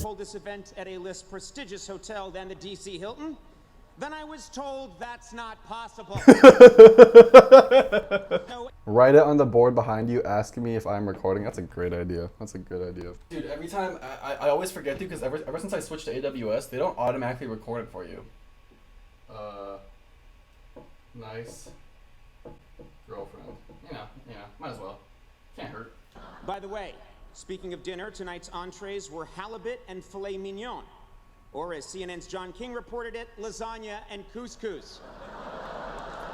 hold this event at a less prestigious hotel than the DC Hilton, then I was told that's not possible. Write it on the board behind you, asking me if I'm recording. That's a great idea. That's a good idea. Dude, every time, I always forget to, because ever since I switched to AWS, they don't automatically record it for you. Nice girlfriend. Yeah, might as well. Can't hurt. By the way, speaking of dinner, tonight's entrees were halibut and filet mignon. Or as CNN's John King reported it, lasagna and couscous.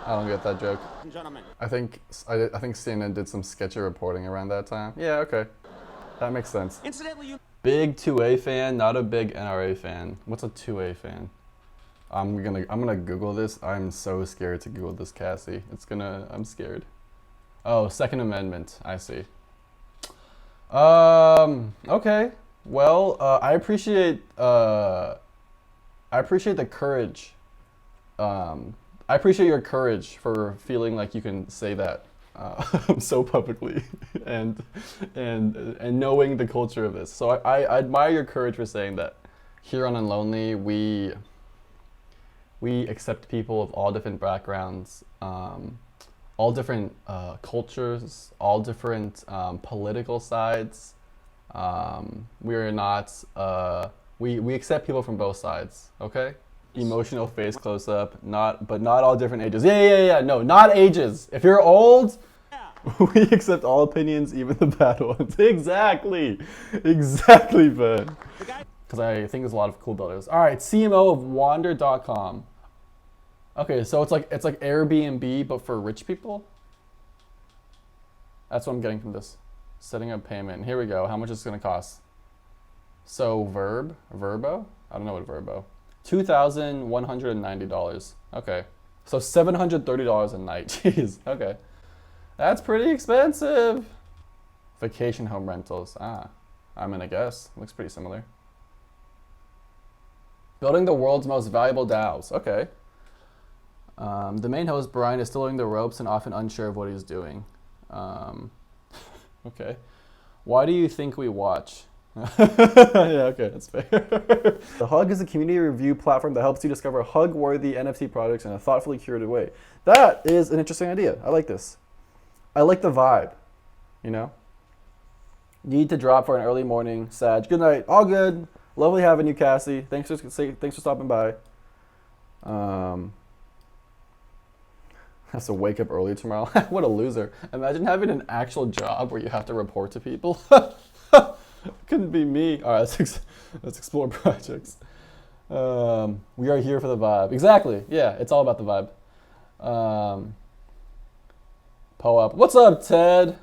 I don't get that joke. And gentlemen. I think CNN did some sketchy reporting around that time. Yeah, okay. That makes sense. Incidentally, you... Big 2A fan, not a big NRA fan. What's a 2A fan? I'm gonna Google this. I'm so scared to Google this, Cassie. I'm scared. Oh, Second Amendment. I see. Okay. Well, I appreciate the courage. I appreciate your courage for feeling like you can say that so publicly, and knowing the culture of this. So I admire your courage for saying that. Here on Unlonely, we accept people of all different backgrounds, all different cultures, all different political sides. We're not, we accept people from both sides, okay? Emotional face close up, but not all different ages. Yeah, no, not ages. If you're old, we accept all opinions, even the bad ones. Exactly, Ben. Because I think there's a lot of cool builders. All right, CMO of Wander.com. Okay, so it's like Airbnb, but for rich people? That's what I'm getting from this. Setting up payment. Here we go. How much is it going to cost? So Verbo? I don't know what Verbo. $2,190. Okay. So $730 a night. Jeez. Okay. That's pretty expensive. Vacation home rentals. I'm gonna guess. Looks pretty similar. Building the world's most valuable DAOs. Okay. The main host, Brian, is still learning the ropes and often unsure of what he's doing. Okay. Why do you think we watch? Yeah, okay, that's fair. The Hug is a community review platform that helps you discover hug-worthy NFT projects in a thoughtfully curated way. That is an interesting idea. I like this. I like the vibe, you know? Need to drop for an early morning. Sag. Good night. All good. Lovely having you, Cassie. Thanks for stopping by. Has to wake up early tomorrow. What a loser. Imagine having an actual job where you have to report to people. Couldn't be me. All right, let's explore projects. We are here for the vibe. Exactly. Yeah, it's all about the vibe. Po-up. What's up, Ted?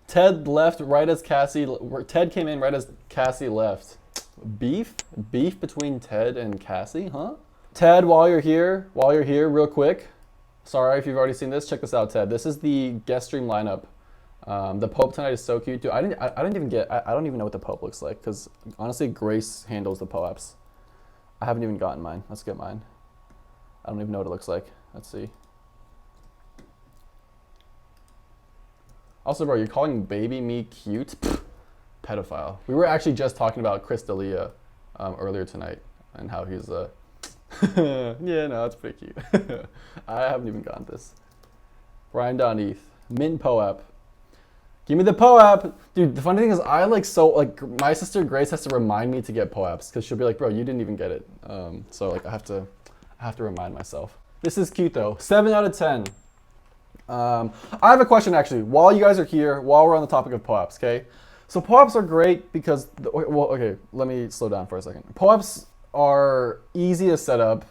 Ted left right as Cassie. Ted came in right as Cassie left. Beef between Ted and Cassie, huh? Ted, while you're here, real quick. Sorry if you've already seen this. Check this out, Ted. This is the guest stream lineup. The Pope tonight is so cute, dude. I don't even know what the Pope looks like, because honestly, Grace handles the POAPs. I haven't even gotten mine. Let's get mine. I don't even know what it looks like. Let's see. Also, bro, you're calling baby me cute? Pfft, pedophile. We were actually just talking about Chris D'Elia earlier tonight and how he's yeah, no, it's pretty cute. I haven't even gotten this. Brian Doneth. Mint POAP. Give me the POAP. Dude, the funny thing is my sister Grace has to remind me to get POAPs because she'll be like, bro, you didn't even get it. So like I have to remind myself. This is cute though. 7 out of 10. I have a question actually. While you guys are here, while we're on the topic of POAPs, okay? So POAPs are great because, let me slow down for a second. POAPs are easy to set up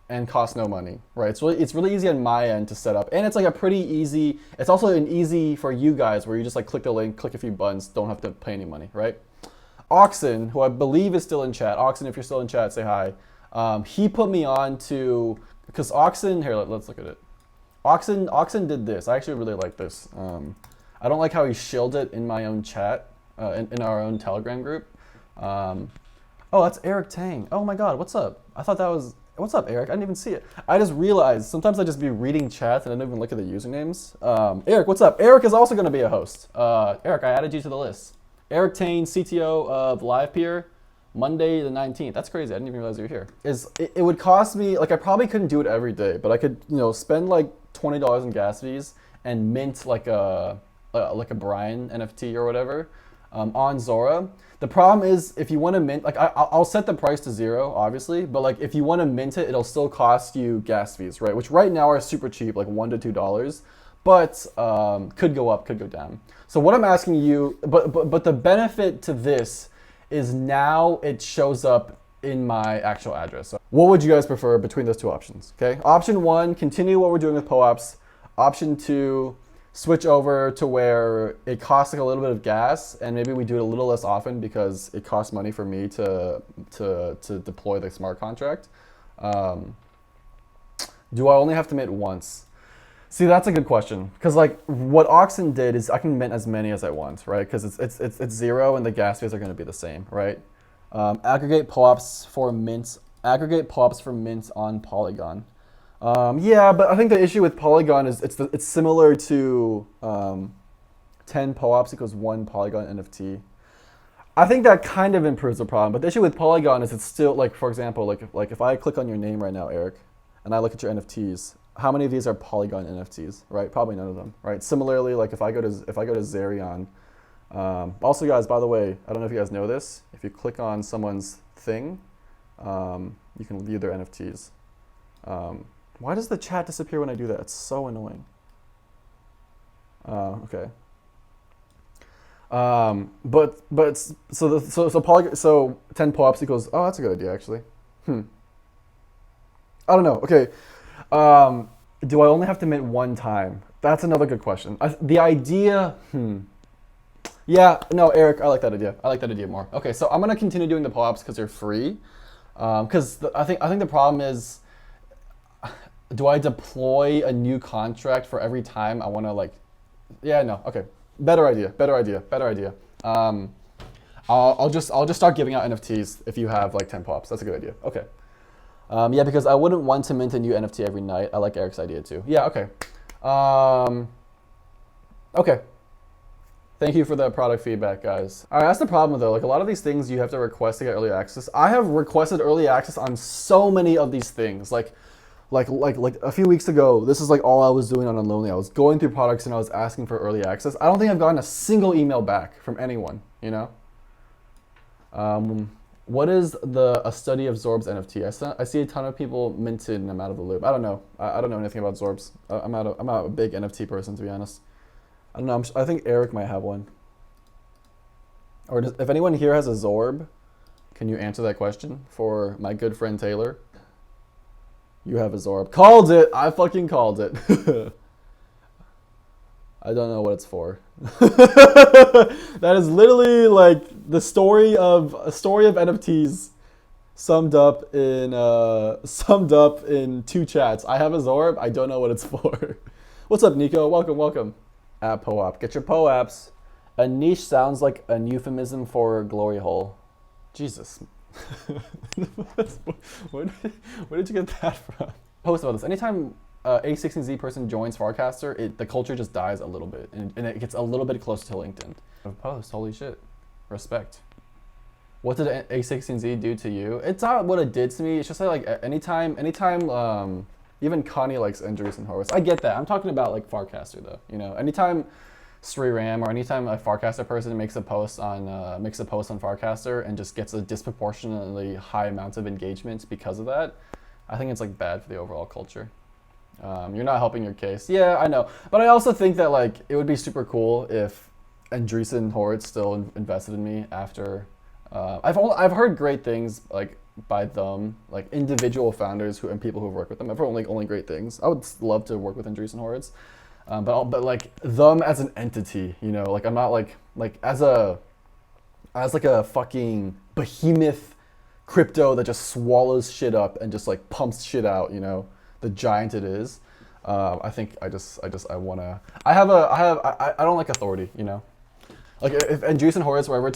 and cost no money, right? It's really easy on my end to set up, and it's like a pretty easy. It's also an easy for you guys where you just like click the link, click a few buttons, don't have to pay any money, right? Oxen, who I believe is still in chat. Oxen, if you're still in chat, say hi. He put me on to, because Oxen, here, let's look at it. Oxen did this. I actually really like this. I don't like how he shilled it in my own chat, in our own Telegram group. Oh, that's Eric Tang. Oh my God, what's up? I thought that was, what's up, Eric? I didn't even see it. I just realized sometimes I just be reading chats and I don't even look at the usernames. Eric, what's up? Eric is also going to be a host. Eric, I added you to the list. Eric Tane, CTO of LivePeer, Monday the 19th. That's crazy. I didn't even realize you were here. It would cost me, like I probably couldn't do it every day, but I could, spend like $20 in gas fees and mint like a Brian NFT or whatever on Zora. The problem is if you want to mint, like I'll set the price to 0, obviously, but like if you want to mint it, it'll still cost you gas fees, right? Which right now are super cheap, like $1 to $2, but could go up, could go down. So what I'm asking you, but the benefit to this is now it shows up in my actual address. So what would you guys prefer between those two options? Okay, option 1, continue what we're doing with POAPs. Option 2, switch over to where it costs like a little bit of gas, and maybe we do it a little less often because it costs money for me to deploy the smart contract. Do I only have to mint once? See, that's a good question, because like what Oxen did is I can mint as many as I want, right? Because it's 0 and the gas fees are going to be the same, right? Aggregate POAPs for mints. Aggregate POAPs for mints on Polygon. Yeah, but I think the issue with Polygon is it's similar to 10 POAPs equals 1 Polygon NFT. I think that kind of improves the problem, but the issue with Polygon is it's still like, for example, like if I click on your name right now, Eric, and I look at your NFTs, how many of these are Polygon NFTs, right? Probably none of them, right? Similarly, like if I go to Zerion, also guys, by the way, I don't know if you guys know this, if you click on someone's thing, you can view their NFTs. Why does the chat disappear when I do that? It's so annoying. Okay. So 10 POAPs equals, oh, that's a good idea actually. I don't know. Okay. Do I only have to mint one time? That's another good question. The idea, yeah, no, Eric, I like that idea. I like that idea more. Okay, so I'm gonna continue doing the POAPs because they're free. Because I think the problem is, do I deploy a new contract for every time I want to like? Yeah, no. Okay, better idea. I'll just start giving out NFTs if you have like 10 POAPs. That's a good idea. Okay. Yeah, because I wouldn't want to mint a new NFT every night. I like Eric's idea too. Yeah. Okay. Okay. Thank you for the product feedback, guys. All right, that's the problem though. Like a lot of these things you have to request to get early access. I have requested early access on so many of these things. Like a few weeks ago, this is like all I was doing on Unlonely. I was going through products and I was asking for early access. I don't think I've gotten a single email back from anyone, you know? What is a study of Zorb's NFT? I see a ton of people minted and I'm out of the loop. I don't know. I don't know anything about Zorb's. I'm not a big NFT person, to be honest. I don't know. I think Eric might have one. Or if anyone here has a Zorb, can you answer that question for my good friend Taylor? You have a Zorb. Called it! I fucking called it. I don't know what it's for. That is literally like the story of NFTs summed up in 2 chats. I have a Zorb. I don't know what it's for. What's up, Nico? Welcome. At POAP. Get your POAPs. A niche sounds like an euphemism for glory hole. Jesus. Where did you get that from? Post about this. Anytime a a16z person joins Farcaster, the culture just dies a little bit, and it gets a little bit closer to LinkedIn. Post, holy shit. Respect. What did a16z do to you? It's not what it did to me. It's just like anytime, even Connie likes Andreessen Horowitz. I get that. I'm talking about like Farcaster though. You know, anytime SriRam or anytime a Farcaster person makes a post on Farcaster and just gets a disproportionately high amount of engagement because of that, I think it's like bad for the overall culture. You're not helping your case. Yeah, I know. But I also think that like it would be super cool if Andreessen Horowitz still invested in me after. I've heard great things like by them, like individual founders and people who work with them. I've heard only great things. I would love to work with Andreessen Horowitz. But like them as an entity, you know, like I'm not like as like a fucking behemoth crypto that just swallows shit up and just like pumps shit out, you know, the giant it is. I think I don't like authority, you know. Like if Andreessen Horowitz were ever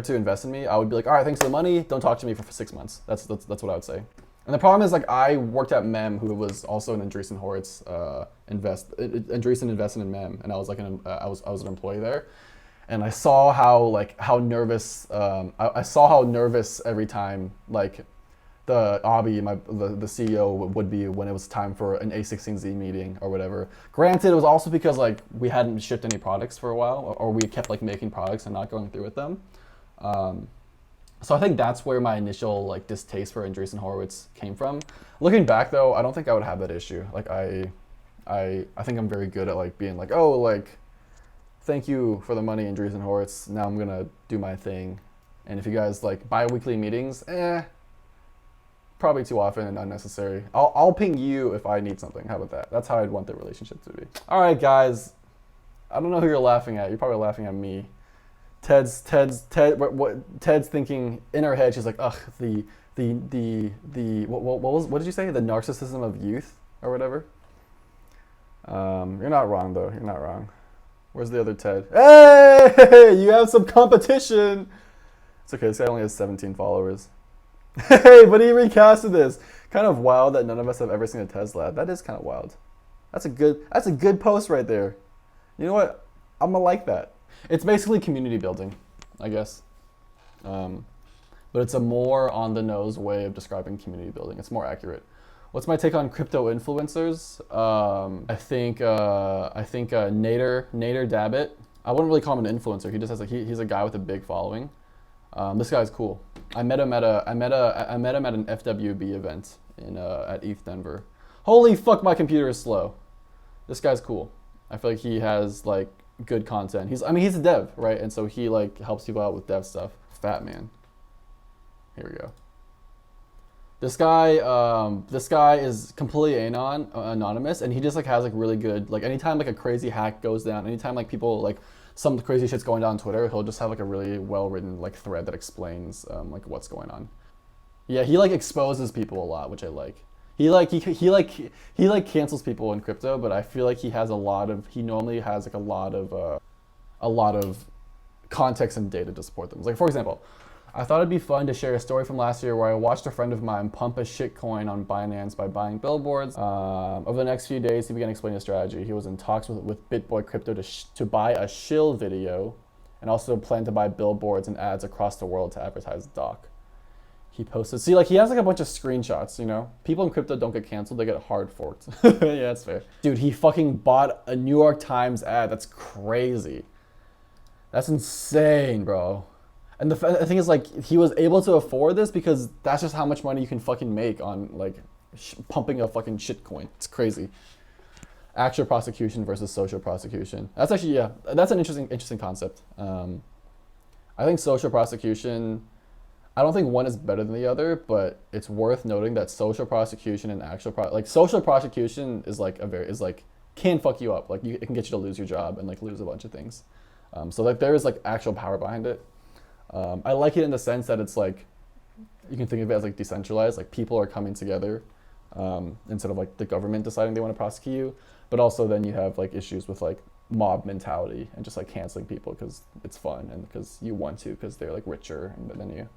to invest in me, I would be like, all right, thanks for the money. Don't talk to me for 6 months. That's what I would say. And the problem is, like, I worked at Mem, who was also an Andreessen Horowitz Andreessen invested in Mem, and I was like I was an employee there. and I saw how nervous I saw how nervous every time like the Abi, the CEO would be when it was time for an a16z meeting or whatever. Granted, it was also because like we hadn't shipped any products for a while, or we kept like making products and not going through with them. So I think that's where my initial like distaste for Andreessen Horowitz came from. Looking back though, I don't think I would have that issue. Like I think I'm very good at like being like, oh, like thank you for the money, Andreessen Horowitz. Now I'm gonna do my thing. And if you guys like bi-weekly meetings, probably too often and unnecessary. I'll ping you if I need something. How about that? That's how I'd want the relationship to be. All right, guys. I don't know who you're laughing at. You're probably laughing at me. Ted's thinking in her head. She's like, ugh, what did you say? The narcissism of youth or whatever. You're not wrong though. You're not wrong. Where's the other Ted? Hey, you have some competition. It's okay. This guy only has 17 followers. Hey, but he recasted this. Kind of wild that none of us have ever seen a Tesla. That is kind of wild. That's a good post right there. You know what? I'm gonna like that. It's basically community building, I guess. But it's a more on the nose way of describing community building. It's more accurate. What's my take on crypto influencers? I think Nader Dabbitt. I wouldn't really call him an influencer. He just has he's a guy with a big following. This guy's cool. I met him at an FWB event at ETH Denver. Holy fuck, my computer is slow. This guy's cool. I feel like he has like good content. He's a dev, right? And so he like helps people out with dev stuff. Fat man. Here we go. This guy is completely anonymous, and he just like has like really good, like anytime like a crazy hack goes down, anytime like people like some crazy shit's going down on Twitter, he'll just have like a really well written like thread that explains like what's going on. Yeah, he like exposes people a lot, which I like. He cancels people in crypto, but I feel like he normally has like a lot of context and data to support them. Like for example, I thought it'd be fun to share a story from last year where I watched a friend of mine pump a shitcoin on Binance by buying billboards. Over the next few days, he began explaining a strategy. He was in talks with BitBoy Crypto to buy a shill video, and also planned to buy billboards and ads across the world to advertise Doc. He posted, see, like he has like a bunch of screenshots, you know? People in crypto don't get canceled, they get hard forked. Yeah, that's fair. Dude, he fucking bought a New York Times ad. That's crazy. That's insane, bro. And the thing is, like, he was able to afford this because that's just how much money you can fucking make on, like, pumping a fucking shitcoin. It's crazy. Actual prosecution versus social prosecution. That's actually, yeah, that's an interesting concept. I think social prosecution, I don't think one is better than the other, but it's worth noting that social prosecution and social prosecution is can fuck you up. Like, it can get you to lose your job and like lose a bunch of things. So like there is like actual power behind it. I like it in the sense that it's like, you can think of it as like decentralized, like people are coming together instead of like the government deciding they want to prosecute you. But also then you have like issues with like mob mentality and just like canceling people because it's fun and because you want to, because they're like richer than you.